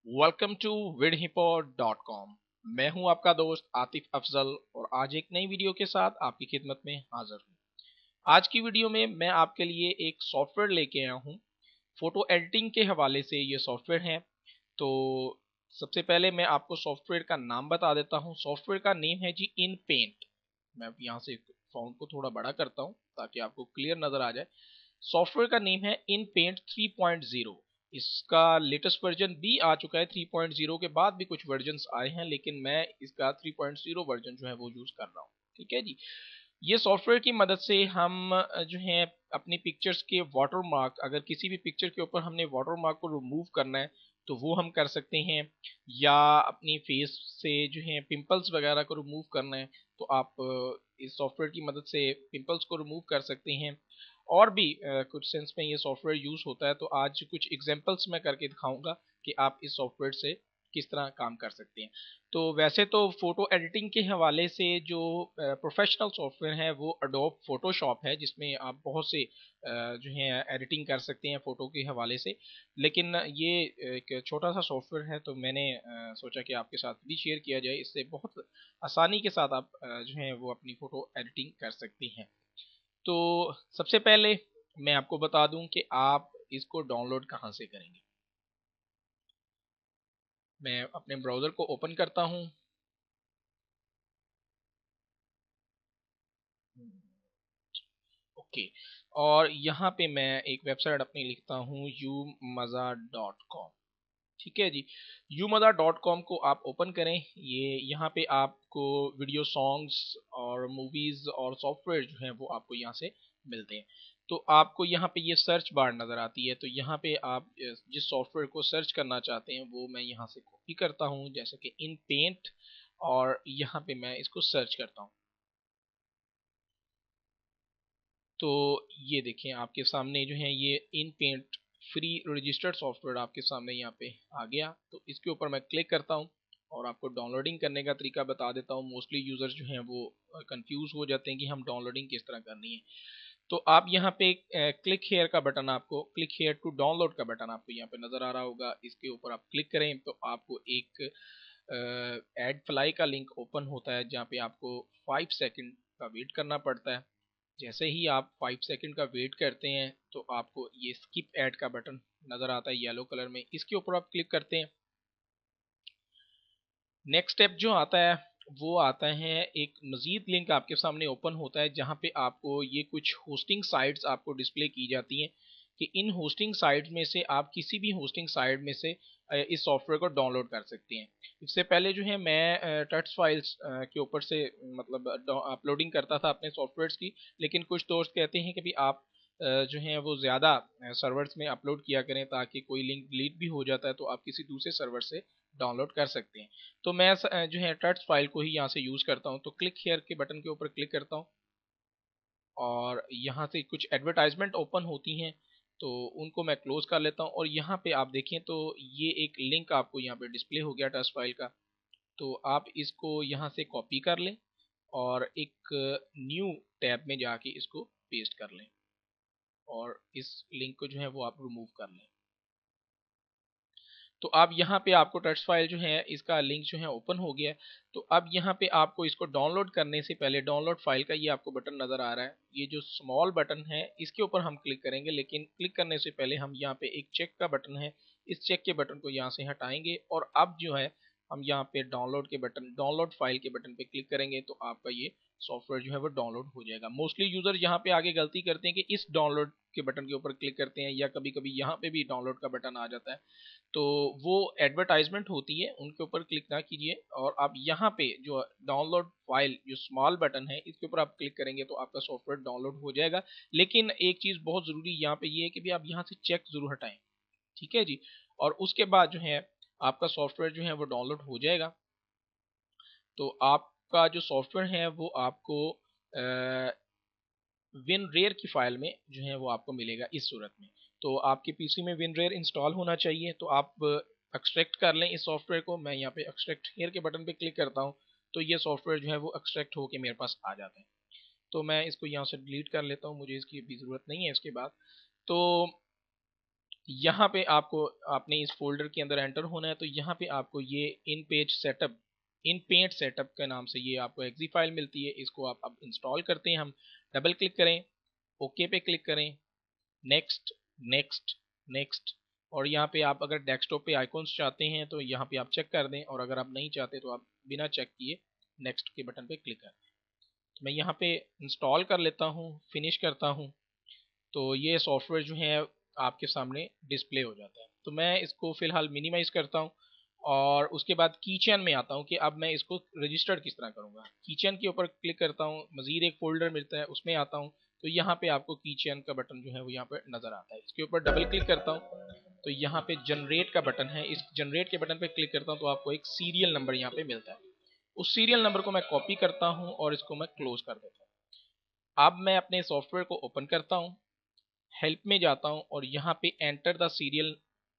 Welcome to vidhipo.com। मैं हूं आपका दोस्त आतिफ अफजल और आज एक नई वीडियो के साथ आपकी खिदमत में हाजिर हूं। आज की वीडियो में मैं आपके लिए एक सॉफ्टवेयर लेके आया हूं। फोटो एडिटिंग के हवाले से ये सॉफ्टवेयर है। तो सबसे पहले मैं आपको सॉफ्टवेयर का नाम बता देता हूं। सॉफ्टवेयर का नेम है जी इन पेंट। मैं यहाँ से फॉन्ट को थोड़ा बड़ा करता हूँ ताकि आपको क्लियर नजर आ जाए। सॉफ्टवेयर का नेम है इन पेंट 3.0। इसका लेटेस्ट वर्जन भी आ चुका है। 3.0 के बाद भी कुछ वर्जन्स आए हैं, लेकिन मैं इसका 3.0 वर्जन जो है वो यूज कर रहा हूँ। ठीक है जी। ये सॉफ्टवेयर की मदद से हम जो है अपनी पिक्चर्स के वाटरमार्क, अगर किसी भी पिक्चर के ऊपर हमने वाटरमार्क को रिमूव करना है तो वो हम कर सकते हैं, या अपनी फेस से जो है पिंपल्स वगैरह को रिमूव करना है तो आप इस सॉफ्टवेयर की मदद से पिंपल्स को रिमूव कर सकते हैं। और भी कुछ सेंस में ये सॉफ्टवेयर यूज होता है। तो आज कुछ एग्जांपल्स मैं करके दिखाऊंगा कि आप इस सॉफ्टवेयर से किस तरह काम कर सकते हैं। तो वैसे तो फोटो एडिटिंग के हवाले से जो प्रोफेशनल सॉफ्टवेयर है वो अडोब फोटोशॉप है, जिसमें आप बहुत से जो है एडिटिंग कर सकते हैं फोटो के हवाले से। लेकिन ये एक छोटा सा सॉफ्टवेयर है तो मैंने सोचा कि आपके साथ भी शेयर किया जाए। इससे बहुत आसानी के साथ आप जो है वो अपनी फोटो एडिटिंग कर सकते हैं। तो सबसे पहले मैं आपको बता दूं कि आप इसको डाउनलोड कहां से करेंगे। मैं अपने ब्राउज़र को ओपन करता हूं। ओके। और यहाँ पे मैं एक वेबसाइट अपनी लिखता हूँ umazza.com। ठीक है जी। umazza.com को आप ओपन करें। ये यहाँ पे आपको वीडियो सॉन्ग्स और मूवीज और सॉफ्टवेयर जो हैं वो आपको यहाँ से मिलते हैं। तो आपको यहाँ पे ये सर्च बार नज़र आती है, तो यहाँ पे आप जिस सॉफ्टवेयर को सर्च करना चाहते हैं वो मैं यहाँ से कॉपी करता हूँ, जैसे कि इन पेंट। और यहाँ पे मैं इसको सर्च करता हूँ। तो ये देखें आपके सामने जो है ये इन पेंट फ्री रजिस्टर्ड सॉफ्टवेयर आपके सामने यहाँ पे आ गया। तो इसके ऊपर मैं क्लिक करता हूँ और आपको डाउनलोडिंग करने का तरीका बता देता हूँ। मोस्टली यूजर्स जो हैं वो कंफ्यूज हो जाते हैं कि हम डाउनलोडिंग किस तरह करनी है। तो आप यहाँ पे क्लिक हेयर का बटन, आपको क्लिक हेयर टू डाउनलोड का बटन आपको यहाँ पे नजर आ रहा होगा। इसके ऊपर आप क्लिक करें तो आपको एक एड फ्लाई का लिंक ओपन होता है, जहाँ पे आपको 5 सेकंड का वेट करना पड़ता है। जैसे ही आप 5 सेकंड का वेट करते हैं तो आपको ये स्किप ऐड का बटन नज़र आता है येलो कलर में। इसके ऊपर आप क्लिक करते हैं। नेक्स्ट स्टेप जो आता है वो आता है एक मजीद लिंक आपके सामने ओपन होता है, जहाँ पे आपको ये कुछ होस्टिंग साइट्स आपको डिस्प्ले की जाती हैं कि इन होस्टिंग साइट्स में से आप किसी भी होस्टिंग साइट में से इस सॉफ्टवेयर को डाउनलोड कर सकते हैं। इससे पहले जो है मैं टेक्स्ट फाइल्स के ऊपर से मतलब अपलोडिंग करता था अपने सॉफ्टवेयर्स की। लेकिन कुछ दोस्त कहते हैं कि भी आप जो हैं वो ज़्यादा सर्वर्स में अपलोड किया करें, ताकि कोई लिंक डिलीट भी हो जाता है तो आप किसी दूसरे सर्वर से डाउनलोड कर सकते हैं। तो मैं जो है टेक्स्ट फाइल को ही यहाँ से यूज़ करता हूँ। तो क्लिक हेयर के बटन के ऊपर क्लिक करता हूँ और यहाँ से कुछ एडवर्टाइजमेंट ओपन होती हैं तो उनको मैं क्लोज कर लेता हूँ। और यहाँ पे आप देखें तो ये एक लिंक आपको यहाँ पे डिस्प्ले हो गया टेक्स्ट फाइल का। तो आप इसको यहाँ से कॉपी कर लें और एक न्यू टैब में जाके इसको पेस्ट कर लें और इस लिंक को जो है वो आप रिमूव कर लें। तो अब यहाँ पे आपको टेक्स्ट फाइल जो है इसका लिंक जो है ओपन हो गया है। तो अब यहाँ पे आपको इसको डाउनलोड करने से पहले डाउनलोड फाइल का ये आपको बटन नज़र आ रहा है, ये जो स्मॉल बटन है इसके ऊपर हम क्लिक करेंगे। लेकिन क्लिक करने से पहले हम यहाँ पे एक चेक का बटन है, इस चेक के बटन को यहाँ से हटाएंगे और अब जो है हम यहाँ पे डाउनलोड के बटन, डाउनलोड फाइल के बटन पे क्लिक करेंगे तो आपका ये सॉफ्टवेयर जो है वो डाउनलोड हो जाएगा। मोस्टली यूजर यहाँ पे आगे गलती करते हैं कि इस डाउनलोड के बटन के ऊपर क्लिक करते हैं, या कभी कभी यहाँ पे भी डाउनलोड का बटन आ जाता है तो वो एडवर्टाइजमेंट होती है, उनके ऊपर क्लिक ना कीजिए। और आप यहाँ पे जो डाउनलोड फाइल जो स्मॉल बटन है इसके ऊपर आप क्लिक करेंगे तो आपका सॉफ्टवेयर डाउनलोड हो जाएगा। लेकिन एक चीज़ बहुत ज़रूरी यहाँ पे ये है कि भी आप यहाँ से चेक ज़रूर हटाएं। ठीक है जी। और उसके बाद जो है आपका सॉफ्टवेयर जो है वो डाउनलोड हो जाएगा। तो आपका जो सॉफ्टवेयर है वो आपको विनरेयर की फाइल में जो है वो आपको मिलेगा इस सूरत में। तो आपके पीसी में विनरेयर इंस्टॉल होना चाहिए। तो आप एक्सट्रैक्ट कर लें इस सॉफ्टवेयर को। मैं यहाँ पे एक्सट्रैक्ट हेयर के बटन पे क्लिक करता हूँ तो ये सॉफ्टवेयर जो है वो एक्सट्रैक्ट होके मेरे पास आ जाता है। तो मैं इसको यहाँ से डिलीट कर लेता हूँ, मुझे इसकी अभी ज़रूरत नहीं है इसके बाद। तो यहाँ पे आपको आपने इस फोल्डर के अंदर एंटर होना है। तो यहाँ पे आपको ये इन पेंट सेटअप के नाम से ये आपको एक्जी फाइल मिलती है। इसको आप अब इंस्टॉल करते हैं। हम डबल क्लिक करें, ओके पे क्लिक करें, नेक्स्ट नेक्स्ट नेक्स्ट, और यहाँ पे आप अगर डेस्कटॉप पे आइकॉन्स चाहते हैं तो यहाँ पे आप चेक कर दें, और अगर आप नहीं चाहते तो आप बिना चेक किए नेक्स्ट के बटन पे क्लिक कर दें। तो मैं यहाँ पे इंस्टॉल कर लेता हूँ, फिनिश करता हूँ, तो ये सॉफ्टवेयर जो है आपके सामने डिस्प्ले हो जाता है। तो मैं इसको फिलहाल मिनिमाइज करता हूँ और उसके बाद कीचेन में आता हूँ कि अब मैं इसको रजिस्टर्ड किस तरह करूँगा। कीचेन के ऊपर क्लिक करता हूँ, मजीद एक फोल्डर मिलता है उसमें आता हूँ। तो यहाँ पे आपको कीचेन का बटन जो है वो यहाँ पे नजर आता है। इसके ऊपर डबल क्लिक करता हूँ तो यहाँ पे जनरेट का बटन है। इस जनरेट के बटन पे क्लिक करता हूँ तो आपको एक सीरियल नंबर यहाँ पे मिलता है। उस सीरियल नंबर को मैं कॉपी करता हूँ और इसको मैं क्लोज कर देता हूँ। अब मैं अपने सॉफ्टवेयर को ओपन करता हूँ, हेल्प में जाता हूँ और यहाँ पे एंटर द सीरियल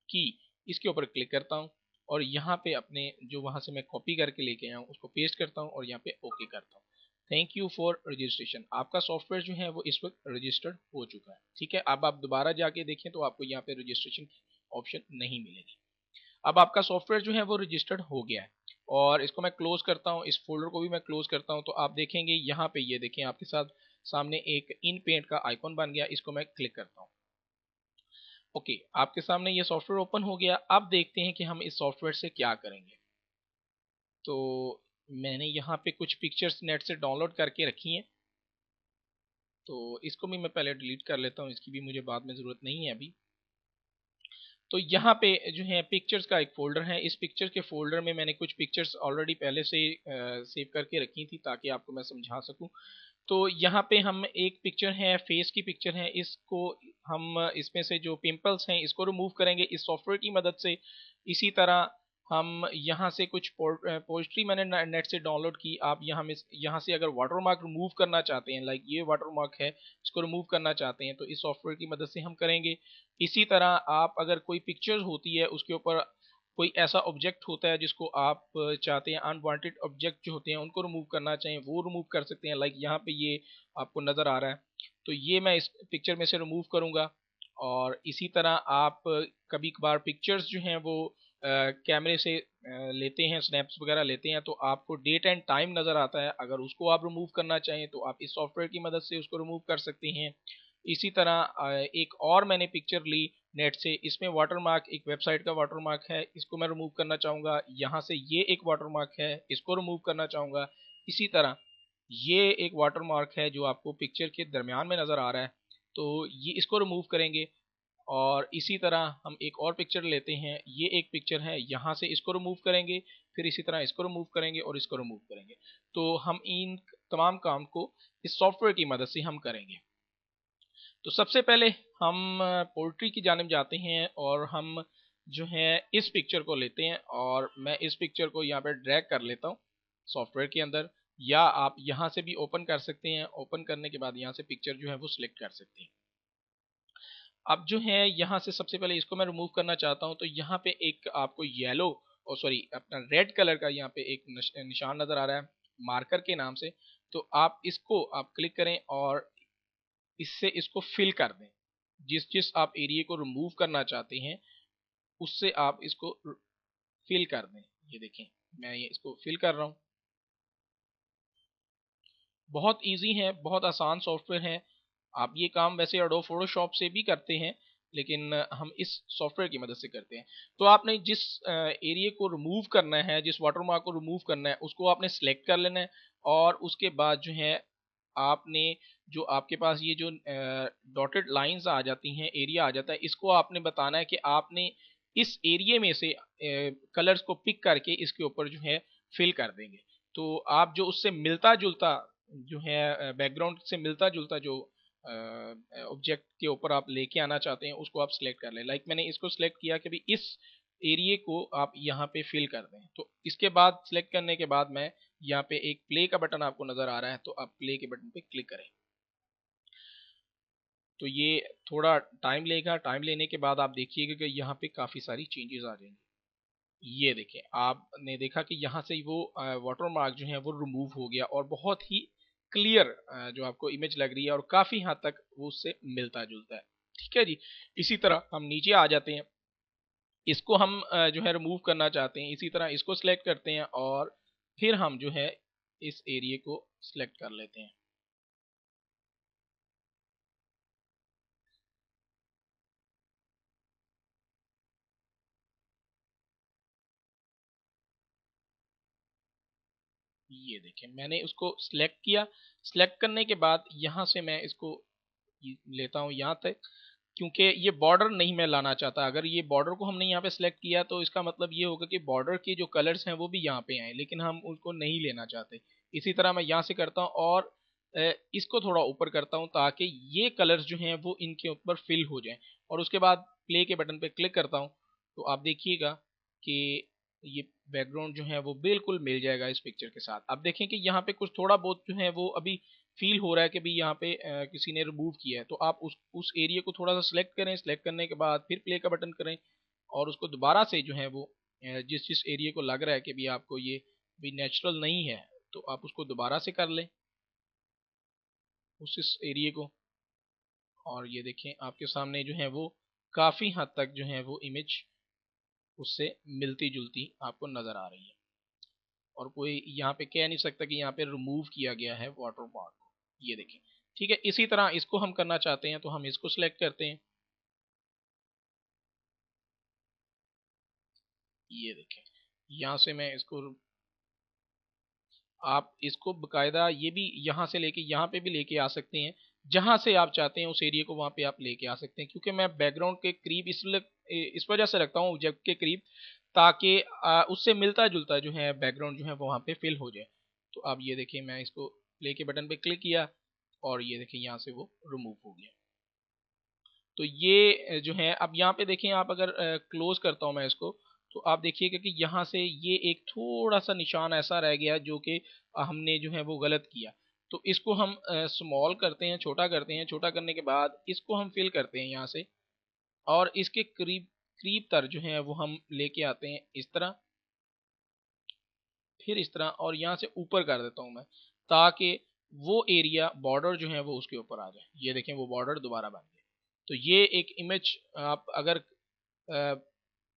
की, इसके ऊपर क्लिक करता हूँ और यहाँ पे अपने जो वहाँ से मैं कॉपी करके लेके आया हूँ उसको पेस्ट करता हूँ और यहाँ पे ओके करता हूँ। Thank you for registration. आपका सॉफ्टवेयर जो है वो इस वक्त रजिस्टर्ड हो चुका है। ठीक है, अब आप दोबारा जाके देखें तो आपको यहाँ पे रजिस्ट्रेशन ऑप्शन नहीं मिलेगी। अब आपका सॉफ्टवेयर जो है वो रजिस्टर्ड हो गया है और इसको मैं क्लोज करता हूँ, इस फोल्डर को भी मैं क्लोज करता हूँ। तो आप देखेंगे यहाँ पे, ये देखें आपके साथ सामने एक इन पेंट का आइकॉन बन गया। इसको मैं क्लिक करता हूँ। ओके, आपके सामने ये सॉफ्टवेयर ओपन हो गया। अब देखते हैं कि हम इस सॉफ्टवेयर से क्या करेंगे। तो मैंने यहाँ पे कुछ पिक्चर्स नेट से डाउनलोड करके रखी हैं, तो इसको भी मैं पहले डिलीट कर लेता हूँ, इसकी भी मुझे बाद में ज़रूरत नहीं है अभी। तो यहाँ पे जो है पिक्चर्स का एक फोल्डर है। इस पिक्चर्स के फोल्डर में मैंने कुछ पिक्चर्स ऑलरेडी पहले से सेव करके रखी थी ताकि आपको मैं समझा सकूं। तो यहाँ पे हम एक पिक्चर है, फेस की पिक्चर है, इसको हम इसमें से जो पिंपल्स हैं इसको रिमूव करेंगे इस सॉफ्टवेयर की मदद से। इसी तरह हम यहाँ से कुछ पोस्ट्री मैंने नेट से डाउनलोड की। आप यहाँ से अगर वाटरमार्क रिमूव करना चाहते हैं, लाइक ये वाटरमार्क है, इसको रिमूव करना चाहते हैं तो इस सॉफ्टवेयर की मदद से हम करेंगे। इसी तरह आप अगर कोई पिक्चर्स होती है उसके ऊपर कोई ऐसा ऑब्जेक्ट होता है जिसको आप चाहते हैं, अनवांटेड ऑब्जेक्ट जो होते हैं उनको रिमूव करना चाहें, वो रिमूव कर सकते हैं। लाइक यहाँ पे ये आपको नज़र आ रहा है, तो ये मैं इस पिक्चर में से रिमूव करूँगा। और इसी तरह आप कभी कभार पिक्चर्स जो हैं वो कैमरे से लेते हैं, स्नैप्स वगैरह लेते हैं, तो आपको डेट एंड टाइम नज़र आता है। अगर उसको आप रिमूव करना चाहें तो आप इस सॉफ्टवेयर की मदद से उसको रिमूव कर सकते हैं। इसी तरह एक और मैंने पिक्चर ली नेट से, इसमें वाटरमार्क, एक वेबसाइट का वाटरमार्क है, इसको मैं रिमूव करना चाहूँगा। यहाँ से ये एक वाटरमार्क है, इसको रिमूव करना चाहूँगा। इसी तरह ये एक वाटरमार्क है जो आपको पिक्चर के दरमियान में नज़र आ रहा है, तो ये इसको रिमूव करेंगे। और इसी तरह हम एक और पिक्चर लेते हैं, ये एक पिक्चर है, यहाँ से इसको रिमूव करेंगे, फिर इसी तरह इसको रिमूव करेंगे और इसको रिमूव करेंगे। तो हम इन तमाम काम को इस सॉफ्टवेयर की मदद से हम करेंगे। तो सबसे पहले हम पोल्ट्री की जानिब जाते हैं और हम जो है इस पिक्चर को लेते हैं और मैं इस पिक्चर को यहाँ पर ड्रैग कर लेता हूँ सॉफ्टवेयर के अंदर, या आप यहाँ से भी ओपन कर सकते हैं। ओपन करने के बाद यहाँ से पिक्चर जो है वो सिलेक्ट कर सकते हैं। अब जो है यहाँ से सबसे पहले इसको मैं रिमूव करना चाहता हूँ, तो यहाँ पे एक आपको येलो और सॉरी अपना रेड कलर का यहाँ पे एक निशान नज़र आ रहा है मार्कर के नाम से। तो आप इसको आप क्लिक करें और इससे इसको फिल कर दें। जिस जिस आप एरिया को रिमूव करना चाहते हैं उससे आप इसको फिल कर दें। ये देखें मैं ये इसको फिल कर रहा हूँ। बहुत इजी है, बहुत आसान सॉफ्टवेयर है। आप ये काम वैसे एडोब फोटोशॉप से भी करते हैं, लेकिन हम इस सॉफ्टवेयर की मदद से करते हैं। तो आपने जिस एरिया को रिमूव करना है, जिस वाटरमार्क को रिमूव करना है, उसको आपने सेलेक्ट कर लेना है। और उसके बाद जो है आपने जो आपके पास ये जो डॉटेड लाइंस आ जाती हैं, एरिया आ जाता है, इसको आपने बताना है कि आपने इस एरिया में से कलर्स को पिक करके इसके ऊपर जो है फिल कर देंगे। तो आप जो उससे मिलता जुलता जो है बैकग्राउंड से मिलता जुलता जो ऑब्जेक्ट के ऊपर आप लेके आना चाहते हैं उसको आप सिलेक्ट कर लें। लाइक मैंने इसको सिलेक्ट किया कि भाई इस एरिया को आप यहाँ पे फिल कर दें। तो इसके बाद सिलेक्ट करने के बाद मैं यहाँ पे एक प्ले का बटन आपको नजर आ रहा है, तो आप प्ले के बटन पे क्लिक करें। तो ये थोड़ा टाइम लेगा, टाइम लेने के बाद आप देखिएगा कि यहाँ पे काफ़ी सारी चेंजेस आ जाएंगी। ये देखें, आपने देखा कि यहाँ से वो वाटरमार्क जो है वो रिमूव हो गया और बहुत ही क्लियर जो आपको इमेज लग रही है और काफ़ी हद तक वो उससे मिलता जुलता है। ठीक है जी। इसी तरह हम नीचे आ जाते हैं, इसको हम जो है रिमूव करना चाहते हैं, इसी तरह इसको सिलेक्ट करते हैं और फिर हम जो है इस एरिया को सिलेक्ट कर लेते हैं। ये देखें मैंने उसको सिलेक्ट किया। सिलेक्ट करने के बाद यहाँ से मैं इसको लेता हूँ यहाँ तक, क्योंकि ये बॉर्डर नहीं मैं लाना चाहता। अगर ये बॉर्डर को हमने यहाँ पे सिलेक्ट किया तो इसका मतलब ये होगा कि बॉर्डर के जो कलर्स हैं वो भी यहाँ पे आए, लेकिन हम उनको नहीं लेना चाहते। इसी तरह मैं यहाँ से करता हूँ और इसको थोड़ा ऊपर करता हूँ ताकि ये कलर्स जो हैं वो इनके ऊपर फिल हो जाएं, और उसके बाद प्ले के बटन पे क्लिक करता हूँ तो आप देखिएगा कि ये बैकग्राउंड जो है वो बिल्कुल मिल जाएगा इस पिक्चर के साथ। अब देखें कि यहाँ पे कुछ थोड़ा बहुत जो है वो अभी फील हो रहा है कि भी यहाँ पे किसी ने रिमूव किया है, तो आप उस एरिया को थोड़ा सा सिलेक्ट करें। सिलेक्ट करने के बाद फिर प्ले का बटन करें और उसको दोबारा से जो है वो जिस जिस एरिया को लग रहा है कि भी आपको ये भी नेचुरल नहीं है, तो आप उसको दोबारा से कर लें उस इस एरिया को। और ये देखें आपके सामने जो है वो काफ़ी हद तक जो है वो इमेज उससे मिलती जुलती आपको नज़र आ रही है, और कोई यहाँ पे कह नहीं सकता कि यहाँ पे रिमूव किया गया है वाटर मार्क को। ये देखें, ठीक है। इसी तरह इसको हम करना चाहते हैं तो हम इसको सिलेक्ट करते हैं। ये देखें, यहाँ से मैं इसको, आप इसको बकायदा ये भी यहाँ से लेके यहाँ पे भी लेके आ सकते हैं, जहाँ से आप चाहते हैं उस एरिया को वहाँ पे आप लेके आ सकते हैं। क्योंकि मैं बैकग्राउंड के करीब इस वजह से रखता हूँ ऑब्जेक्ट के करीब, ताकि उससे मिलता जुलता जो है बैकग्राउंड जो है वो वहाँ पे फिल हो जाए। तो आप ये देखिए मैं इसको प्ले के बटन पे क्लिक किया और ये देखिए यहाँ से वो रिमूव हो गया। तो ये जो है अब यहाँ पे देखें, आप अगर क्लोज करता हूँ मैं इसको, तो आप देखिएगा कि यहाँ से ये एक थोड़ा सा निशान ऐसा रह गया जो कि हमने जो है वो गलत किया। तो इसको हम स्मॉल करते हैं, छोटा करते हैं। छोटा करने के बाद इसको हम फिल करते हैं यहाँ से, और इसके करीब करीब तर जो है वो हम लेके आते हैं इस तरह, फिर इस तरह, और यहाँ से ऊपर कर देता हूँ मैं, ताकि वो एरिया बॉर्डर जो है वो उसके ऊपर आ जाए। ये देखें वो बॉर्डर दोबारा बन गया। तो ये एक इमेज आप अगर अ,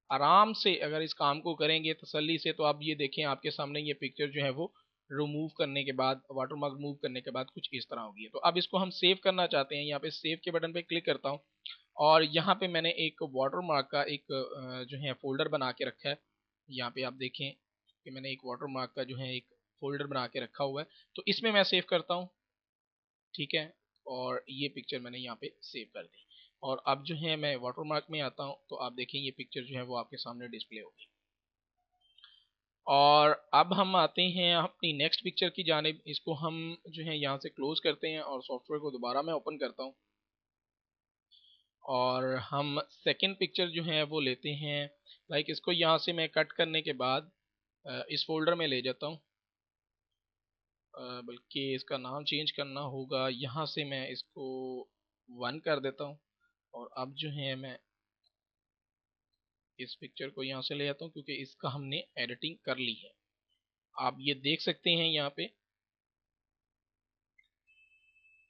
आराम से अगर इस काम को करेंगे तसल्ली से, तो आप ये देखें आपके सामने ये पिक्चर जो है वो रिमूव करने के बाद, वाटरमार्क रिमूव करने के बाद कुछ इस तरह होगी। तो अब इसको हम सेव करना चाहते हैं, यहाँ पे सेव के बटन पे क्लिक करता हूँ और यहाँ पे मैंने एक वाटरमार्क का एक जो है फोल्डर बना के रखा है। यहाँ पे आप देखें कि मैंने एक वाटरमार्क का जो है एक फोल्डर बना के रखा हुआ है, तो इसमें मैं सेव करता हूँ। ठीक है, और ये पिक्चर मैंने यहाँ पे सेव कर दी। और अब जो है मैं वाटरमार्क में आता हूँ तो आप देखें ये पिक्चर जो है वो आपके सामने डिस्प्ले होगी। और अब हम आते हैं अपनी नेक्स्ट पिक्चर की जानिब। इसको हम जो है यहाँ से क्लोज करते हैं और सॉफ्टवेयर को दोबारा मैं ओपन करता हूँ, और हम सेकंड पिक्चर जो है वो लेते हैं। लाइक इसको यहाँ से मैं कट करने के बाद इस फोल्डर में ले जाता हूँ, बल्कि इसका नाम चेंज करना होगा। यहाँ से मैं इसको 1 कर देता हूँ, और अब जो है मैं इस पिक्चर को यहाँ से ले आता हूँ क्योंकि इसका हमने एडिटिंग कर ली है। आप ये देख सकते हैं यहाँ पे,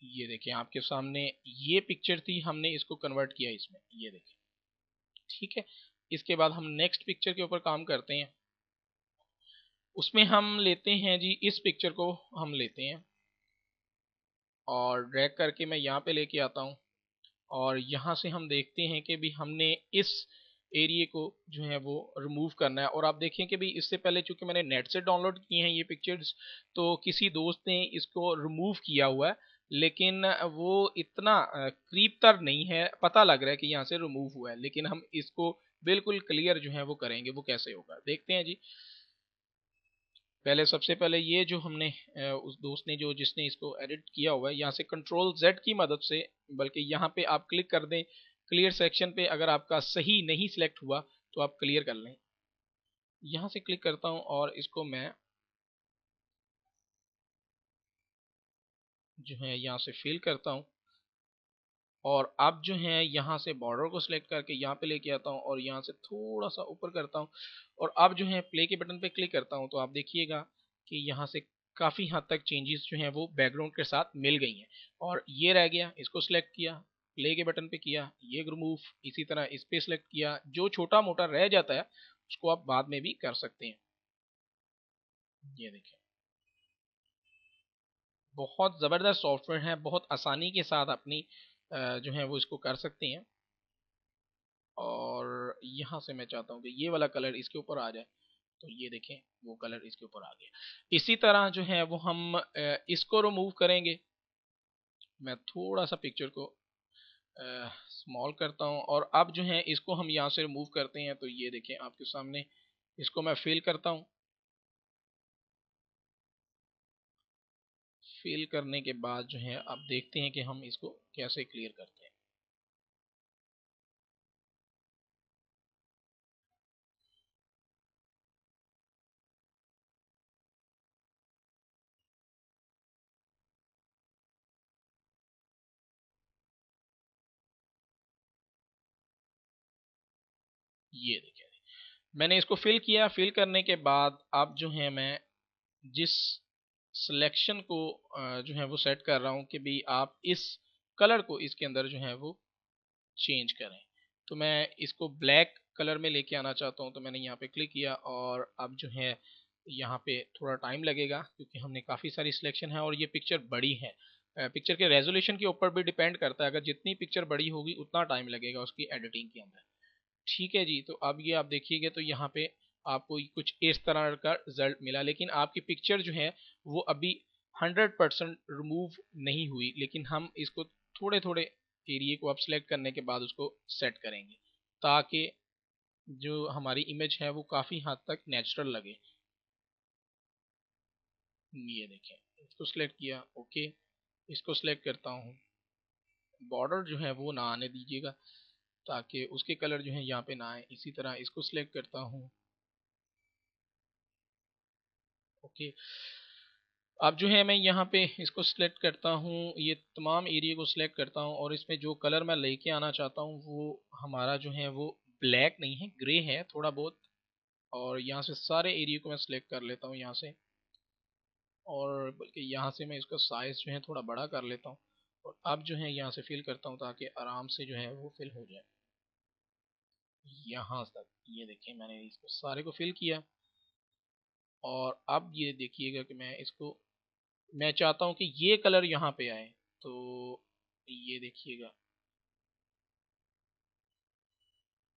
ये देखें आपके सामने ये पिक्चर थी, हमने इसको कन्वर्ट किया इसमें, ये देखें। ठीक है, इसके बाद हम नेक्स्ट पिक्चर के ऊपर काम करते हैं। उसमें हम लेते हैं जी, इस पिक्चर को हम लेते हैं और ड्रैग करके मैं यहाँ पे लेके आता हूँ, और यहाँ से हम देखते हैं कि भी हमने इस एरिया को जो है वो रिमूव करना है। और आप देखें कि भी इससे पहले चूंकि मैंने नेट से डाउनलोड किए हैं ये पिक्चर्स, तो किसी दोस्त ने इसको रिमूव किया हुआ है, लेकिन वो इतना करीब तर नहीं है, पता लग रहा है कि यहाँ से रिमूव हुआ है, लेकिन हम इसको बिल्कुल क्लियर जो है वो करेंगे। वो कैसे होगा देखते हैं जी। पहले सबसे पहले ये जो हमने उस दोस्त ने जो जिसने इसको एडिट किया हुआ है, यहाँ से कंट्रोल जेड की मदद से, बल्कि यहाँ पे आप क्लिक कर दें क्लियर सेक्शन पे, अगर आपका सही नहीं सिलेक्ट हुआ तो आप क्लियर कर लें। यहाँ से क्लिक करता हूँ और इसको मैं जो है यहाँ से फिल करता हूँ, और अब जो है यहाँ से बॉर्डर को सिलेक्ट करके यहाँ पे लेके आता हूँ और यहाँ से थोड़ा सा ऊपर करता हूँ, और अब जो है प्ले के बटन पे क्लिक करता हूँ तो आप देखिएगा कि यहाँ से काफ़ी हद तक चेंजेस जो हैं वो बैकग्राउंड के साथ मिल गई हैं। और ये रह गया, इसको सिलेक्ट किया, प्ले के बटन पे किया, ये रिमूव, इसी तरह इस पे सिलेक्ट किया। जो छोटा मोटा रह जाता है उसको आप बाद में भी कर सकते हैं। ये देखिए, बहुत ज़बरदस्त सॉफ्टवेयर है, बहुत आसानी के साथ अपनी जो है वो इसको कर सकते हैं। और यहाँ से मैं चाहता हूँ कि ये वाला कलर इसके ऊपर आ जाए, तो ये देखें वो कलर इसके ऊपर आ गया। इसी तरह जो है वो हम इसको रिमूव करेंगे। मैं थोड़ा सा पिक्चर को स्मॉल करता हूँ और अब जो है इसको हम यहाँ से रिमूव करते हैं। तो ये देखें आपके सामने, इसको मैं फिल करता हूँ। फिल करने के बाद जो है अब देखते हैं कि हम इसको कैसे क्लियर करते हैं। ये देखिए, मैंने इसको फिल किया। फिल करने के बाद अब जो है मैं जिस सिलेक्शन को जो है वो सेट कर रहा हूँ कि भाई आप इस कलर को इसके अंदर जो है वो चेंज करें। तो मैं इसको ब्लैक कलर में लेके आना चाहता हूँ, तो मैंने यहाँ पे क्लिक किया और अब जो है यहाँ पे थोड़ा टाइम लगेगा क्योंकि हमने काफ़ी सारी सिलेक्शन है और ये पिक्चर बड़ी है। पिक्चर के रेजोल्यूशन के ऊपर भी डिपेंड करता है, अगर जितनी पिक्चर बड़ी होगी उतना टाइम लगेगा उसकी एडिटिंग के अंदर। ठीक है जी, तो अब ये आप देखिएगा तो यहाँ पे आपको कुछ इस तरह का रिजल्ट मिला, लेकिन आपकी पिक्चर जो है वो अभी 100% रिमूव नहीं हुई, लेकिन हम इसको थोड़े थोड़े एरिया को आप सेलेक्ट करने के बाद उसको सेट करेंगे ताकि जो हमारी इमेज है वो काफ़ी हद तक नेचुरल लगे। ये देखें, इसको सिलेक्ट किया, ओके। इसको सिलेक्ट करता हूँ, बॉर्डर जो है वो ना आने दीजिएगा ताकि उसके कलर जो है यहाँ पे ना आए। इसी तरह इसको सिलेक्ट करता हूँ, ओके। अब जो है मैं यहाँ पे इसको सिलेक्ट करता हूँ, ये तमाम एरिया को सिलेक्ट करता हूँ और इसमें जो कलर मैं लेके आना चाहता हूँ वो हमारा जो है वो ब्लैक नहीं है, ग्रे है थोड़ा बहुत। और यहाँ से सारे एरिया को मैं सिलेक्ट कर लेता हूँ यहाँ से, और बल्कि यहाँ से मैं इसका साइज जो है थोड़ा बड़ा कर लेता हूँ। और अब जो है यहाँ से फिल करता हूँ ताकि आराम से जो है वो फिल हो जाए यहाँ तक। ये देखिए मैंने इसको सारे को फिल किया और अब ये देखिएगा कि मैं चाहता हूँ कि ये कलर यहाँ पे आए। तो ये देखिएगा,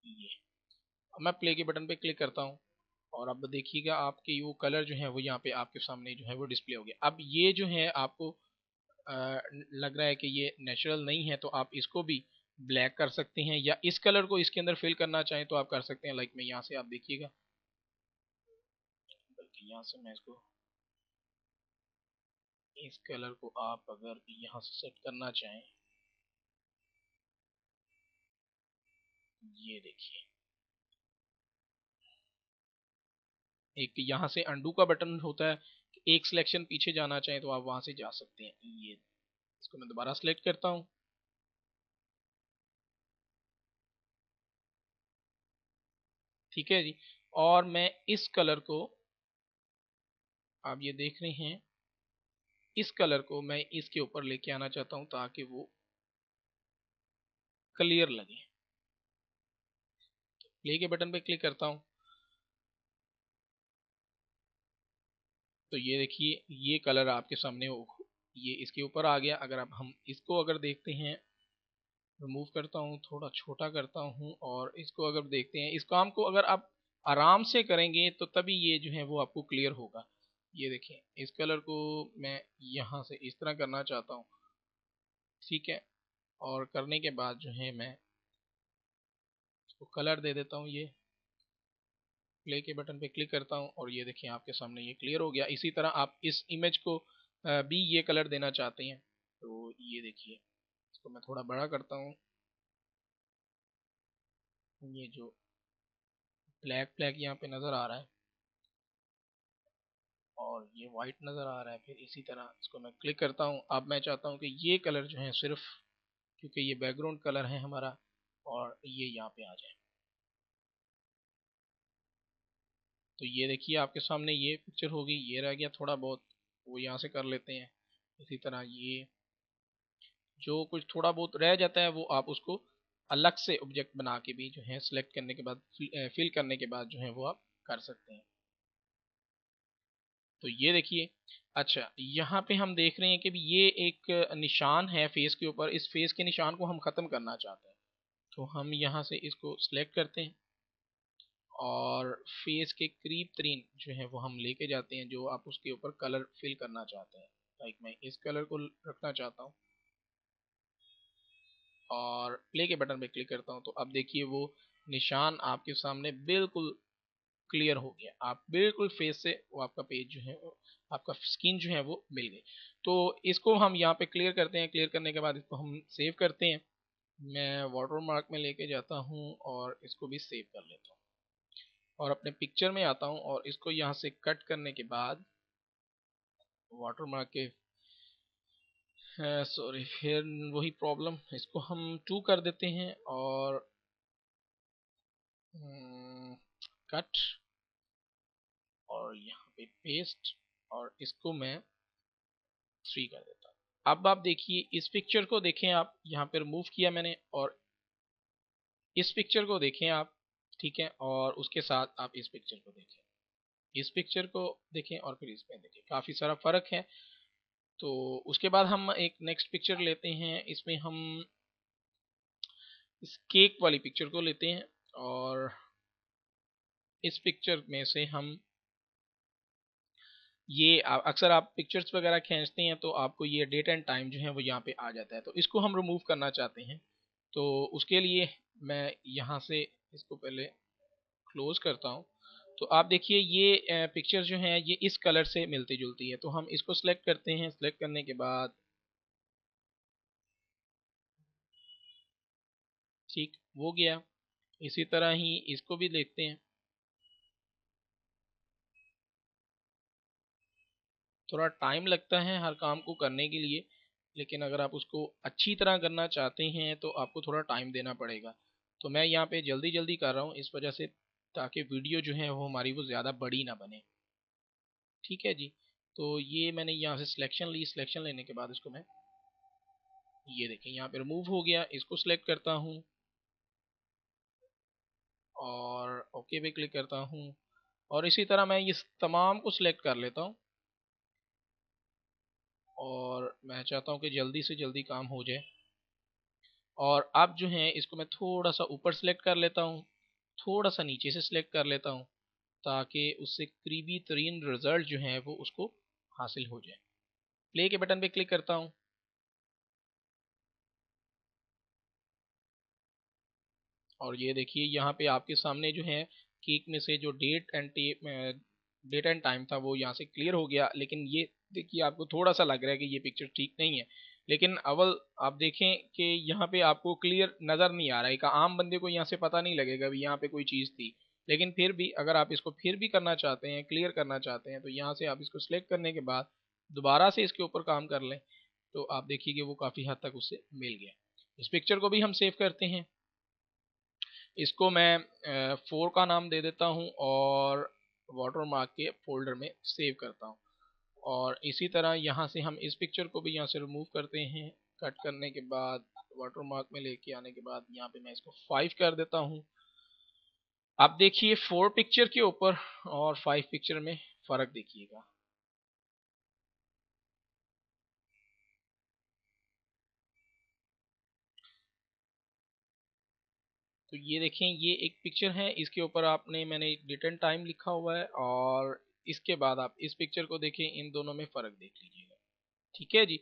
ये अब मैं प्ले के बटन पे क्लिक करता हूँ और अब देखिएगा आपके वो कलर जो है वो यहाँ पे आपके सामने जो है वो डिस्प्ले हो गया। अब ये जो है आपको लग रहा है कि ये नेचुरल नहीं है, तो आप इसको भी ब्लैक कर सकते हैं या इस कलर को इसके अंदर फिल करना चाहें तो आप कर सकते हैं। लाइक मैं यहाँ से आप देखिएगा, बल्कि यहाँ से मैं इसको, इस कलर को आप अगर यहाँ से सेट करना चाहें, ये देखिए, एक यहाँ से अंडू का बटन होता है, एक सिलेक्शन पीछे जाना चाहें तो आप वहां से जा सकते हैं। ये इसको मैं दोबारा सेलेक्ट करता हूँ, ठीक है जी। और मैं इस कलर को, आप ये देख रहे हैं, इस कलर को मैं इसके ऊपर लेके आना चाहता हूँ ताकि वो क्लियर लगे। प्ले के बटन पे क्लिक करता हूँ, तो ये देखिए ये कलर आपके सामने ये इसके ऊपर आ गया। अगर अब हम इसको अगर देखते हैं, रिमूव करता हूँ, थोड़ा छोटा करता हूँ और इसको अगर देखते हैं, इस काम को अगर आप आराम से करेंगे तो तभी ये जो है वो आपको क्लियर होगा। ये देखिए, इस कलर को मैं यहाँ से इस तरह करना चाहता हूँ, ठीक है। और करने के बाद जो है मैं इसको कलर दे देता हूँ। ये प्ले के बटन पे क्लिक करता हूँ और ये देखिए आपके सामने ये क्लियर हो गया। इसी तरह आप इस इमेज को भी ये कलर देना चाहते हैं, तो ये देखिए इसको मैं थोड़ा बड़ा करता हूँ। ये जो ब्लैक ब्लैक यहाँ पे नज़र आ रहा है और ये वाइट नज़र आ रहा है, फिर इसी तरह इसको मैं क्लिक करता हूँ। अब मैं चाहता हूँ कि ये कलर जो है सिर्फ, क्योंकि ये बैकग्राउंड कलर है हमारा, और ये यहाँ पे आ जाए। तो ये देखिए आपके सामने ये पिक्चर होगी, ये रह गया थोड़ा बहुत, वो यहाँ से कर लेते हैं। इसी तरह ये जो कुछ थोड़ा बहुत रह जाता है वो आप उसको अलग से ऑब्जेक्ट बना के भी जो है सिलेक्ट करने के बाद फिल करने के बाद जो है वो आप कर सकते हैं। तो ये देखिए, अच्छा यहाँ पे हम देख रहे हैं कि भी ये एक निशान है फेस के ऊपर, इस फेस के निशान को हम ख़त्म करना चाहते हैं। तो हम यहाँ से इसको सिलेक्ट करते हैं और फेस के करीब तरीन जो है वो हम लेके जाते हैं, जो आप उसके ऊपर कलर फिल करना चाहते हैं। लाइक मैं इस कलर को रखना चाहता हूँ और प्ले के बटन पे क्लिक करता हूँ, तो अब देखिए वो निशान आपके सामने बिल्कुल क्लियर हो गया। आप बिल्कुल फेस से वो आपका पेज जो है आपका स्किन जो है वो मिल गई। तो इसको हम यहाँ पे क्लियर करते हैं। क्लियर करने के बाद इसको हम सेव करते हैं। मैं वाटरमार्क में लेके जाता हूँ और इसको भी सेव कर लेता हूँ और अपने पिक्चर में आता हूँ और इसको यहाँ से कट करने के बाद वाटरमार्क के सॉरी फिर वही प्रॉब्लम, इसको हम 2 कर देते हैं और कट और यहाँ पे पेस्ट और इसको मैं 3 कर देता हूँ। अब आप देखिए इस पिक्चर को देखें, आप यहाँ पे रिमूव किया मैंने और इस पिक्चर को देखें आप, ठीक है, और उसके साथ आप इस पिक्चर को देखें, इस पिक्चर को देखें और फिर इसमें देखें, काफ़ी सारा फ़र्क है। तो उसके बाद हम एक नेक्स्ट पिक्चर लेते हैं, इसमें हम इस केक वाली पिक्चर को लेते हैं और इस पिक्चर में से हम ये अक्सर आप पिक्चर्स वगैरह खींचते हैं तो आपको ये डेट एंड टाइम जो है वो यहाँ पे आ जाता है, तो इसको हम रिमूव करना चाहते हैं। तो उसके लिए मैं यहाँ से इसको पहले क्लोज करता हूँ। तो आप देखिए ये पिक्चर जो है ये इस कलर से मिलती जुलती है, तो हम इसको सिलेक्ट करते हैं। सिलेक्ट करने के बाद ठीक हो गया। इसी तरह ही इसको भी देखते हैं। थोड़ा टाइम लगता है हर काम को करने के लिए, लेकिन अगर आप उसको अच्छी तरह करना चाहते हैं तो आपको थोड़ा टाइम देना पड़ेगा। तो मैं यहाँ पे जल्दी जल्दी कर रहा हूँ इस वजह से, ताकि वीडियो जो है वो हमारी वो ज़्यादा बड़ी ना बने। ठीक है जी। तो ये मैंने यहाँ से सिलेक्शन ली, सिलेक्शन लेने के बाद इसको मैं ये देखें यहाँ पे रिमूव हो गया। इसको सिलेक्ट करता हूँ और ओके पे क्लिक करता हूँ और इसी तरह मैं इस तमाम को सिलेक्ट कर लेता हूँ और मैं चाहता हूँ कि जल्दी से जल्दी काम हो जाए। और अब जो है इसको मैं थोड़ा सा ऊपर सेलेक्ट कर लेता हूँ, थोड़ा सा नीचे से सिलेक्ट कर लेता हूँ, ताकि उससे करीबी तरीन रिजल्ट जो है वो उसको हासिल हो जाए। प्ले के बटन पे क्लिक करता हूँ और ये देखिए यहाँ पे आपके सामने जो है केक में से जो डेट एंड टाइम था वो यहाँ से क्लियर हो गया। लेकिन ये देखिए आपको थोड़ा सा लग रहा है कि ये पिक्चर ठीक नहीं है, लेकिन अव्वल आप देखें कि यहाँ पे आपको क्लियर नज़र नहीं आ रहा है। एक आम बंदे को यहाँ से पता नहीं लगेगा भी यहाँ पे कोई चीज़ थी। लेकिन फिर भी अगर आप इसको फिर भी करना चाहते हैं, क्लियर करना चाहते हैं, तो यहाँ से आप इसको सिलेक्ट करने के बाद दोबारा से इसके ऊपर काम कर लें, तो आप देखिए कि वो काफ़ी हद तक उससे मिल गया। इस पिक्चर को भी हम सेव करते हैं। इसको मैं 4 का नाम दे देता हूँ और वाटरमार्क के फोल्डर में सेव करता हूँ। और इसी तरह यहाँ से हम इस पिक्चर को भी यहाँ से रिमूव करते हैं। कट करने के बाद वाटरमार्क में लेके आने के बाद यहाँ पे मैं इसको 5 कर देता हूँ। आप देखिए 4 पिक्चर के ऊपर और 5 पिक्चर में फ़र्क देखिएगा। तो ये देखें ये एक पिक्चर है, इसके ऊपर आपने मैंने डेट एंड टाइम लिखा हुआ है और इसके बाद आप इस पिक्चर को देखें, इन दोनों में फ़र्क देख लीजिएगा। ठीक है जी।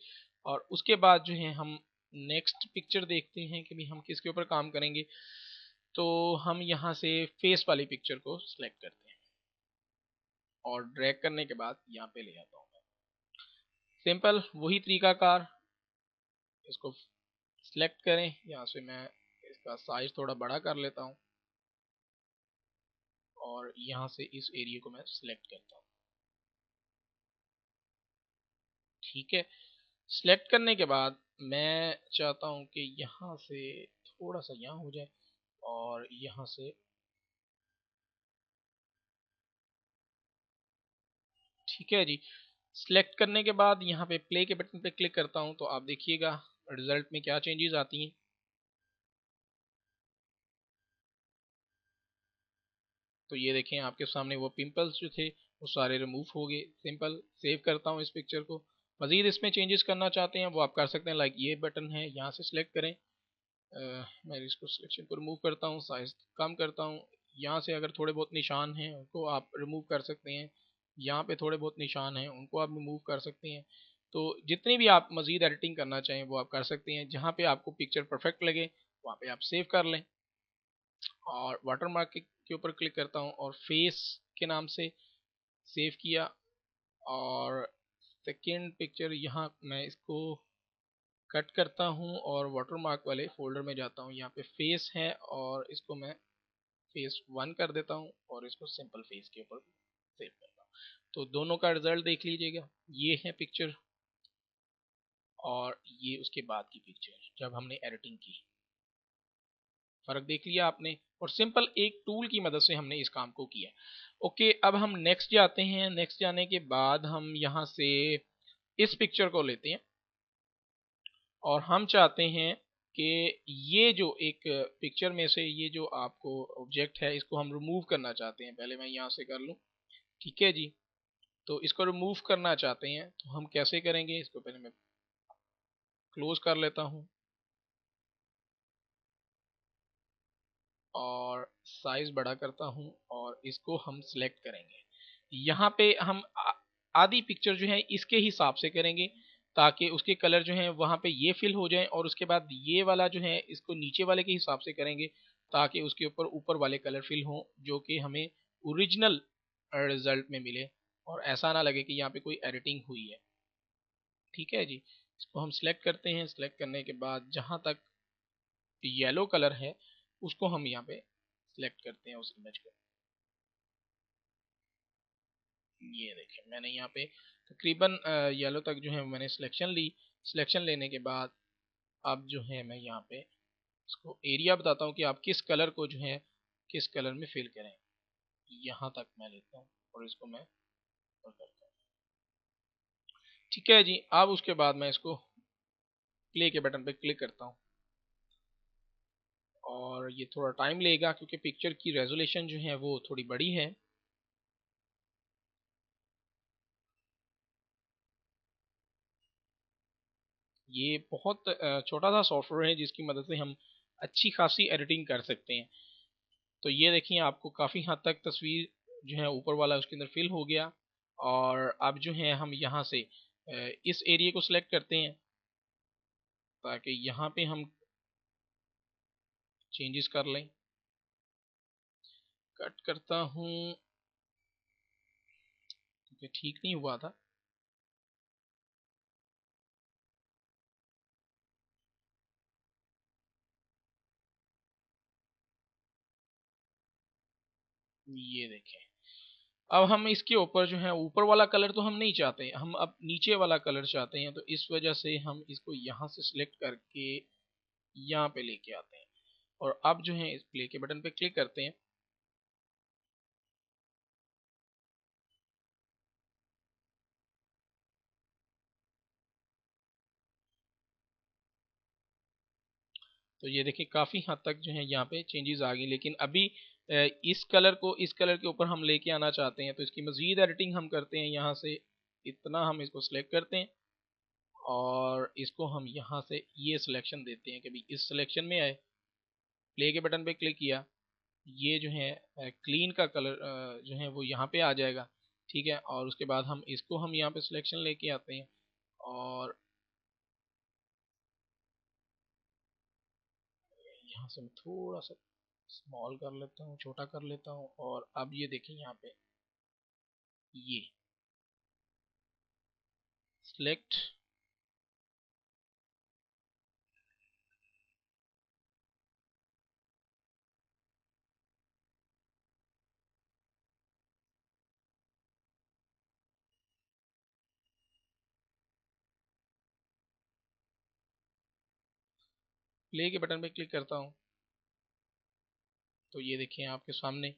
और उसके बाद जो है हम नेक्स्ट पिक्चर देखते हैं कि भी हम किसके ऊपर काम करेंगे। तो हम यहाँ से फेस वाली पिक्चर को सिलेक्ट करते हैं और ड्रैग करने के बाद यहाँ पे ले आता हूँ मैं। सिंपल वही तरीकाकार, इसको सिलेक्ट करें, यहाँ से मैं इसका साइज थोड़ा बड़ा कर लेता हूँ और यहाँ से इस एरिया को मैं सिलेक्ट करता हूँ। ठीक है। सिलेक्ट करने के बाद मैं चाहता हूँ कि यहाँ से थोड़ा सा यहाँ हो जाए और यहाँ से ठीक है जी। सिलेक्ट करने के बाद यहाँ पे प्ले के बटन पे क्लिक करता हूँ, तो आप देखिएगा रिजल्ट में क्या चेंजेस आती हैं। तो ये देखें आपके सामने वो पिंपल्स जो थे वो सारे रिमूव हो गए। सिंपल। सेव करता हूँ इस पिक्चर को। मज़ीद इसमें चेंजेस करना चाहते हैं वो आप कर सकते हैं, लाइक ये बटन है, यहाँ से सिलेक्ट करें। मैं इसको सिलेक्शन को रिमूव करता हूँ, साइज कम करता हूँ। यहाँ से अगर थोड़े बहुत निशान हैं उनको आप रिमूव कर सकते हैं। यहाँ पे थोड़े बहुत निशान हैं उनको आप रिमूव कर सकते हैं। तो जितनी भी आप मज़ीद एडिटिंग करना चाहें वो आप कर सकते हैं। जहाँ पे आपको पिक्चर परफेक्ट लगे वहाँ पे आप सेव कर लें। और वाटरमार्क के ऊपर क्लिक करता हूँ और फेस के नाम से सेव किया। और सेकेंड पिक्चर यहाँ मैं इसको कट करता हूँ और वाटरमार्क वाले फोल्डर में जाता हूँ। यहाँ पे फेस है और इसको मैं फेस 1 कर देता हूँ और इसको सिंपल फेस के ऊपर सेव करता हूँ। तो दोनों का रिजल्ट देख लीजिएगा। ये है पिक्चर और ये उसके बाद की पिक्चर जब हमने एडिटिंग की। फर्क देख लिया आपने। और सिंपल एक टूल की मदद से हमने इस काम को किया। ओके, अब हम नेक्स्ट जाते हैं। नेक्स्ट जाने के बाद हम यहाँ से इस पिक्चर को लेते हैं और हम चाहते हैं कि ये जो एक पिक्चर में से ये जो आपको ऑब्जेक्ट है इसको हम रिमूव करना चाहते हैं। पहले मैं यहाँ से कर लूँ। ठीक है जी। तो इसको रिमूव करना चाहते हैं तो हम कैसे करेंगे, इसको पहले मैं क्लोज कर लेता हूँ और साइज बड़ा करता हूँ और इसको हम सिलेक्ट करेंगे। यहाँ पे हम आधी पिक्चर जो है इसके हिसाब से करेंगे ताकि उसके कलर जो हैं वहाँ पे ये फिल हो जाएं, और उसके बाद ये वाला जो है इसको नीचे वाले के हिसाब से करेंगे ताकि उसके ऊपर ऊपर वाले कलर फिल हों जो कि हमें ओरिजिनल रिजल्ट में मिले और ऐसा ना लगे कि यहाँ पे कोई एडिटिंग हुई है। ठीक है जी। इसको हम सिलेक्ट करते हैं। सिलेक्ट करने के बाद जहाँ तक येलो कलर है उसको हम यहाँ पे सिलेक्ट करते हैं उस इमेज को। ये देखें मैंने यहाँ पे तकरीबन येलो तक जो है मैंने सिलेक्शन ली। सिलेक्शन लेने के बाद अब जो है मैं यहाँ पे इसको एरिया बताता हूँ कि आप किस कलर को जो है किस कलर में फिल करें। यहाँ तक मैं लेता हूँ और इसको मैं और करता हूँ। ठीक है जी। अब उसके बाद मैं इसको प्ले के बटन पे क्लिक करता हूँ और ये थोड़ा टाइम लेगा क्योंकि पिक्चर की रेजोल्यूशन जो है वो थोड़ी बड़ी है। ये बहुत छोटा सा सॉफ्टवेयर है जिसकी मदद से हम अच्छी खासी एडिटिंग कर सकते हैं। तो ये देखिए आपको काफ़ी हद तक तस्वीर जो है ऊपर वाला उसके अंदर फिल हो गया। और अब जो है हम यहाँ से इस एरिया को सिलेक्ट करते हैं ताकि यहाँ पे हम चेंजेस कर लें। कट करता हूँ क्योंकि ठीक नहीं हुआ था। ये देखें अब हम इसके ऊपर जो है ऊपर वाला कलर तो हम नहीं चाहते, हम अब नीचे वाला कलर चाहते हैं। तो इस वजह से हम इसको यहाँ से सिलेक्ट करके यहाँ पे लेके आते हैं और अब जो है इस प्ले के बटन पे क्लिक करते हैं। तो ये देखिए काफ़ी हद तक जो है यहाँ पे चेंजेस आ गई। लेकिन अभी इस कलर को इस कलर के ऊपर हम लेके आना चाहते हैं तो इसकी मज़ीद एडिटिंग हम करते हैं। यहाँ से इतना हम इसको सिलेक्ट करते हैं और इसको हम यहाँ से ये सिलेक्शन देते हैं कि भाई इस सिलेक्शन में आए। प्ले के बटन पे क्लिक किया, ये जो है क्लीन का कलर जो है वो यहाँ पे आ जाएगा। ठीक है। और उसके बाद हम यहाँ पे सिलेक्शन लेके आते हैं और यहाँ से मैं थोड़ा सा स्मॉल कर लेता हूँ, छोटा कर लेता हूँ। और अब ये देखें यहाँ पे ये सिलेक्ट। प्ले के बटन पे क्लिक करता हूँ तो ये देखें आपके सामने।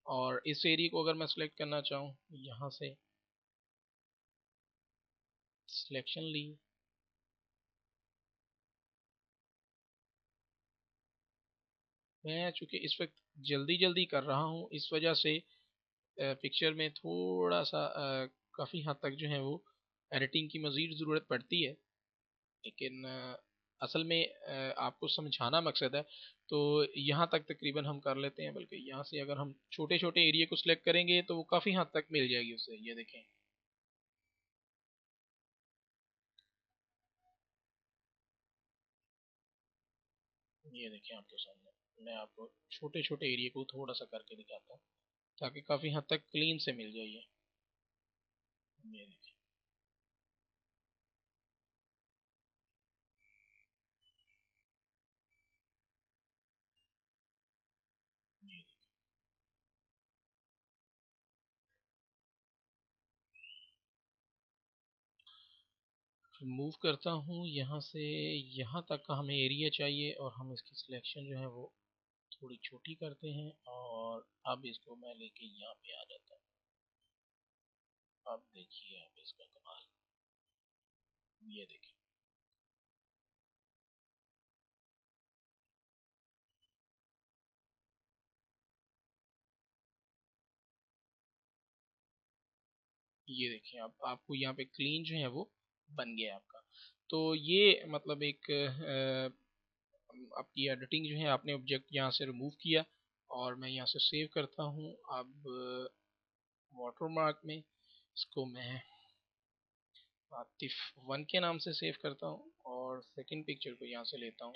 और इस एरिया को अगर मैं सिलेक्ट करना चाहूँ यहाँ से सिलेक्शन ली मैं चूँकि इस वक्त जल्दी जल्दी कर रहा हूँ, इस वजह से पिक्चर में थोड़ा सा काफ़ी हद तक जो है वो एडिटिंग की मज़ीद ज़रूरत पड़ती है। लेकिन असल में आपको समझाना मकसद है, तो यहाँ तक तकरीबन हम कर लेते हैं। बल्कि यहाँ से अगर हम छोटे छोटे एरिया को सिलेक्ट करेंगे तो वो काफ़ी हद तक मिल जाएगी उससे। ये देखें, ये देखें आपके सामने मैं आपको छोटे छोटे एरिया को थोड़ा सा करके दिखाता हूँ, ताकि काफ़ी हद तक क्लीन से मिल जाए। ये देखिए, ये मूव करता हूँ यहाँ से। यहाँ तक का हमें एरिया चाहिए और हम इसकी सिलेक्शन जो है वो थोड़ी छोटी करते हैं। और अब इसको मैं लेके यहाँ पे आ जाता हूँ। अब देखिए आप इसका कमाल, ये देखिए, ये देखिए। अब आपको यहाँ पे क्लीन जो है वो बन गया है आपका। तो ये मतलब एक आपकी एडिटिंग जो है, आपने ऑब्जेक्ट यहाँ से रिमूव किया और मैं यहाँ से सेव करता हूँ। अब वाटरमार्क में इसको मैं आतिफ वन के नाम से सेव करता हूँ और सेकंड पिक्चर को यहाँ से लेता हूँ,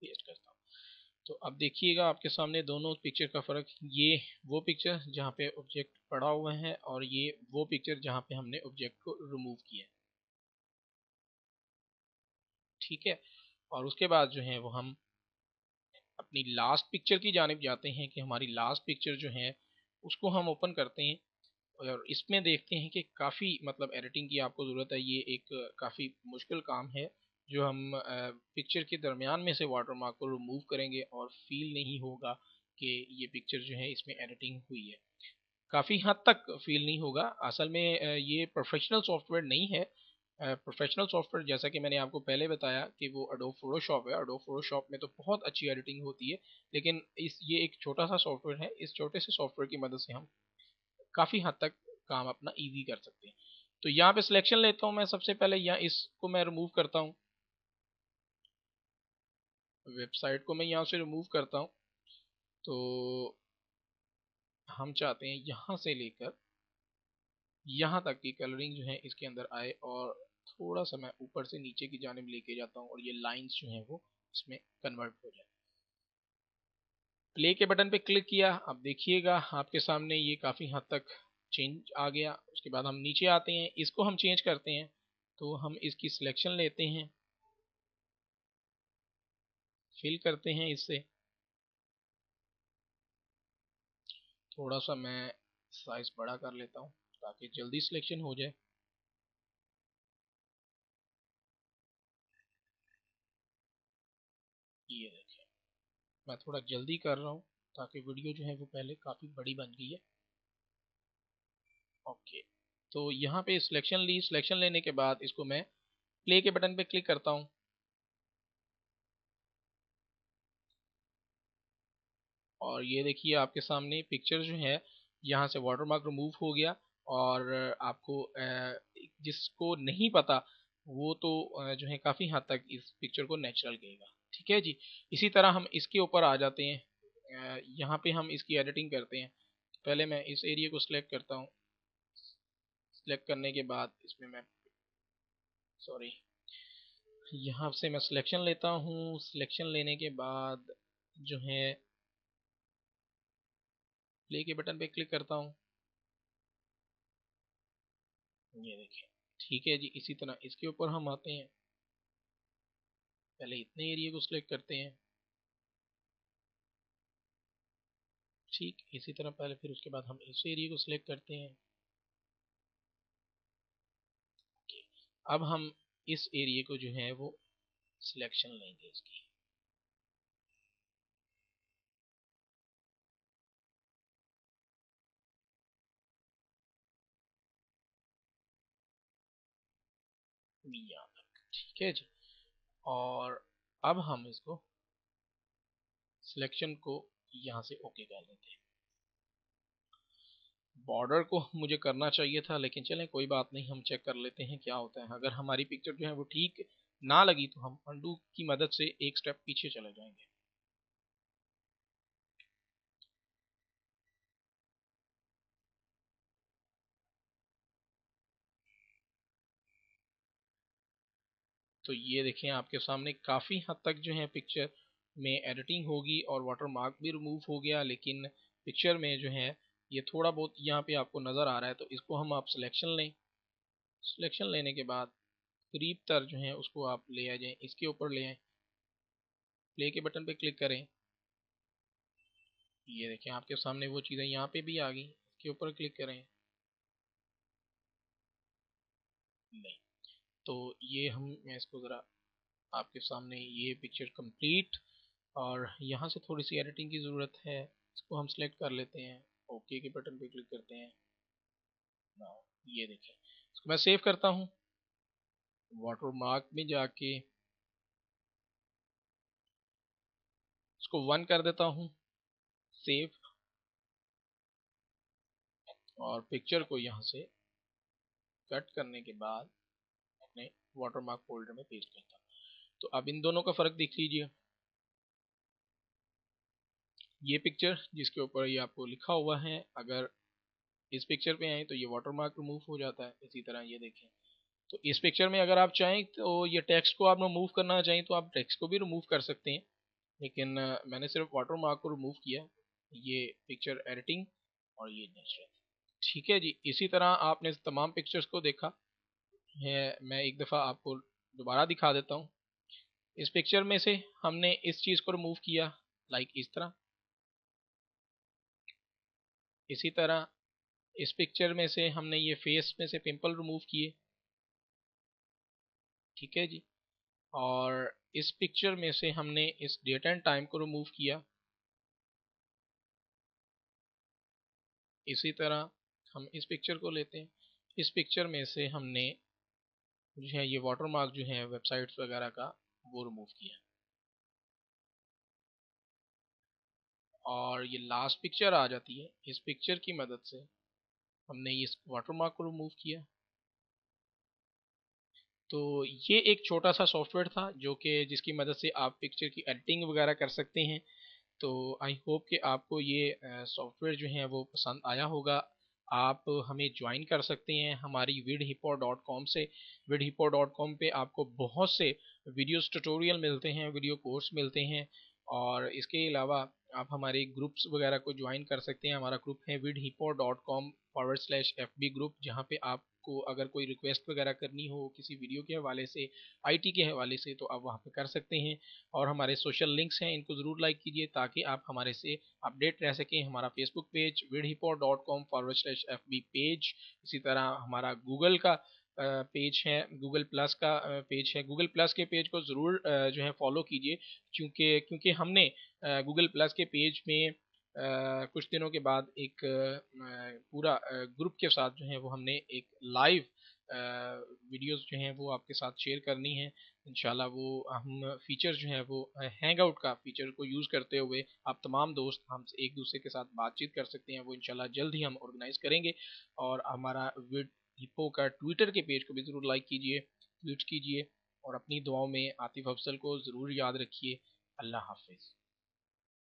पेस्ट करता हूँ। तो अब देखिएगा आपके सामने दोनों पिक्चर का फ़र्क। ये वो पिक्चर जहाँ पे ऑब्जेक्ट पड़ा हुआ है और ये वो पिक्चर जहाँ पे हमने ऑब्जेक्ट को रिमूव किया है। ठीक है। और उसके बाद जो है वो हम अपनी लास्ट पिक्चर की जानिब जाते हैं कि हमारी लास्ट पिक्चर जो है उसको हम ओपन करते हैं। और इसमें देखते हैं कि काफ़ी मतलब एडिटिंग की आपको ज़रूरत है। ये एक काफ़ी मुश्किल काम है, जो हम पिक्चर के दरमियान में से वाटरमार्क को रिमूव करेंगे और फील नहीं होगा कि ये पिक्चर जो है इसमें एडिटिंग हुई है। काफ़ी हद तक फील नहीं होगा। असल में ये प्रोफेशनल सॉफ्टवेयर नहीं है। प्रोफेशनल सॉफ्टवेयर, जैसा कि मैंने आपको पहले बताया कि वो एडोब फोटोशॉप है। एडोब फोटोशॉप में तो बहुत अच्छी एडिटिंग होती है। लेकिन ये एक छोटा सा सॉफ्टवेयर है। इस छोटे से सॉफ्टवेयर की मदद से हम काफ़ी हद तक काम अपना ईजी कर सकते हैं। तो यहाँ पे सिलेक्शन लेता हूँ मैं सबसे पहले, यहाँ इसको मैं रिमूव करता हूँ। वेबसाइट को मैं यहाँ से रिमूव करता हूँ। तो हम चाहते हैं यहाँ से लेकर यहाँ तक की कलरिंग जो है इसके अंदर आए, और थोड़ा सा मैं ऊपर से नीचे की जानिब लेके जाता हूँ और ये लाइंस जो हैं वो इसमें कन्वर्ट हो जाए। प्ले के बटन पे क्लिक किया। अब देखिएगा आपके सामने ये काफ़ी हद तक चेंज आ गया। उसके बाद हम नीचे आते हैं, इसको हम चेंज करते हैं। तो हम इसकी सिलेक्शन लेते हैं, फिल करते हैं इससे। थोड़ा सा मैं साइज बड़ा कर लेता हूँ ताकि जल्दी सिलेक्शन हो जाए। ये देखिए, मैं थोड़ा जल्दी कर रहा हूँ ताकि वीडियो जो है वो पहले काफ़ी बड़ी बन गई है। ओके। तो यहाँ पे सिलेक्शन ली। सिलेक्शन लेने के बाद इसको मैं प्ले के बटन पे क्लिक करता हूँ। और ये देखिए आपके सामने पिक्चर जो है यहाँ से वाटरमार्क रिमूव हो गया। और आपको जिसको नहीं पता वो तो जो है काफ़ी हद तक इस पिक्चर को नेचुरल कहेगा। ठीक है जी। इसी तरह हम इसके ऊपर आ जाते हैं। यहाँ पे हम इसकी एडिटिंग करते हैं। पहले मैं इस एरिया को सिलेक्ट करता हूँ। सिलेक्ट करने के बाद इसमें मैं, सॉरी, यहाँ से मैं सिलेक्शन लेता हूँ। सिलेक्शन लेने के बाद जो है प्ले के बटन पे क्लिक करता हूँ। ये देखिए, ठीक है जी। इसी तरह इसके ऊपर हम आते हैं। पहले इतने एरिया को सिलेक्ट करते हैं। ठीक इसी तरह पहले, फिर उसके बाद हम इस एरिया को सिलेक्ट करते हैं। अब हम इस एरिया को जो है वो सिलेक्शन लेंगे इसकी। मियां तक। ठीक है जी। और अब हम इसको सिलेक्शन को यहाँ से ओके कर देते हैं। बॉर्डर को मुझे करना चाहिए था, लेकिन चलें कोई बात नहीं, हम चेक कर लेते हैं क्या होता है। अगर हमारी पिक्चर जो है वो ठीक ना लगी तो हम अंडू की मदद से एक स्टेप पीछे चले जाएंगे। तो ये देखें आपके सामने काफ़ी हद तक जो है पिक्चर में एडिटिंग होगी और वाटर मार्क भी रिमूव हो गया, लेकिन पिक्चर में जो है ये थोड़ा बहुत यहाँ पे आपको नज़र आ रहा है। तो इसको हम आप सिलेक्शन लें। सिलेक्शन लेने के बाद करीब तर जो है उसको आप ले आ जाएं, इसके ऊपर ले आएं, प्ले के बटन पे क्लिक करें। ये देखें आपके सामने वो चीज़ें यहाँ पे भी आ गई, इसके ऊपर क्लिक करें। नहीं, तो ये हम, मैं इसको ज़रा आपके सामने, ये पिक्चर कंप्लीट, और यहाँ से थोड़ी सी एडिटिंग की ज़रूरत है। इसको हम सिलेक्ट कर लेते हैं, ओके के बटन पे क्लिक करते हैं। नाउ ये देखें, इसको मैं सेव करता हूँ, वाटर मार्क में जाके इसको 1 कर देता हूँ, सेव, और पिक्चर को यहाँ से कट करने के बाद अपने वाटर मार्क फोल्डर में पेस्ट करता हूँ। तो अब इन दोनों का फ़र्क देख लीजिए। ये पिक्चर जिसके ऊपर ये आपको लिखा हुआ है, अगर इस पिक्चर पे आए तो ये वाटर मार्क रिमूव हो जाता है। इसी तरह ये देखें, तो इस पिक्चर में अगर आप चाहें तो ये टेक्स्ट को आप रिमूव करना चाहें तो आप टेक्स्ट को भी रिमूव कर सकते हैं, लेकिन मैंने सिर्फ वाटर मार्क को रिमूव किया। ये पिक्चर एडिटिंग और ये नेचुरल। ठीक है जी। इसी तरह आपने तमाम पिक्चर्स को देखा है, मैं एक दफ़ा आपको दोबारा दिखा देता हूँ। इस पिक्चर में से हमने इस चीज़ को रिमूव किया, लाइक इस तरह। इसी तरह इस पिक्चर में से हमने ये फेस में से पिंपल रिमूव किए। ठीक है जी। और इस पिक्चर में से हमने इस डेट एंड टाइम को रिमूव किया। इसी तरह हम इस पिक्चर को लेते हैं, इस पिक्चर में से हमने जो है ये वाटर मार्क जो है वेबसाइट्स वगैरह का वो रिमूव किया। और ये लास्ट पिक्चर आ जाती है, इस पिक्चर की मदद से हमने इस वाटर मार्क को रिमूव किया। तो ये एक छोटा सा सॉफ्टवेयर था जो कि जिसकी मदद से आप पिक्चर की एडिटिंग वगैरह कर सकते हैं। तो आई होप कि आपको ये सॉफ्टवेयर जो है वो पसंद आया होगा। आप हमें ज्वाइन कर सकते हैं हमारी vidhippo.com से। vidhippo.com पे आपको बहुत से वीडियोस ट्यूटोरियल मिलते हैं, वीडियो कोर्स मिलते हैं, और इसके अलावा आप हमारे ग्रुप्स वगैरह को ज्वाइन कर सकते हैं। हमारा ग्रुप है vidhippo.com/fb ग्रुप, जहाँ पे आपको अगर कोई रिक्वेस्ट वगैरह करनी हो किसी वीडियो के हवाले से, आईटी के हवाले से, तो आप वहाँ पे कर सकते हैं। और हमारे सोशल लिंक्स हैं, इनको ज़रूर लाइक कीजिए ताकि आप हमारे से अपडेट रह सकें। हमारा फेसबुक पेज vidhippo.com/fb पेज, इसी तरह हमारा गूगल का पेज है, गूगल प्लस का पेज है। गूगल प्लस के पेज को ज़रूर जो है फॉलो कीजिए, क्योंकि क्योंकि हमने गूगल प्लस के पेज में कुछ दिनों के बाद एक पूरा ग्रुप के साथ जो है वो हमने एक लाइव वीडियोस जो हैं वो आपके साथ शेयर करनी है। इंशाल्लाह वो हम फीचर जो है वो हैंग आउट का फीचर को यूज़ करते हुए आप तमाम दोस्त हम एक दूसरे के साथ बातचीत कर सकते हैं, वो इंशाल्लाह जल्द ही हम ऑर्गेनाइज करेंगे। और हमारा विद हिप्पो का ट्विटर के पेज को भी ज़रूर लाइक कीजिए, ट्वीट कीजिए, और अपनी दुआओं में आतिफ अफजल को ज़रूर याद रखिए। अल्लाह हाफिज़।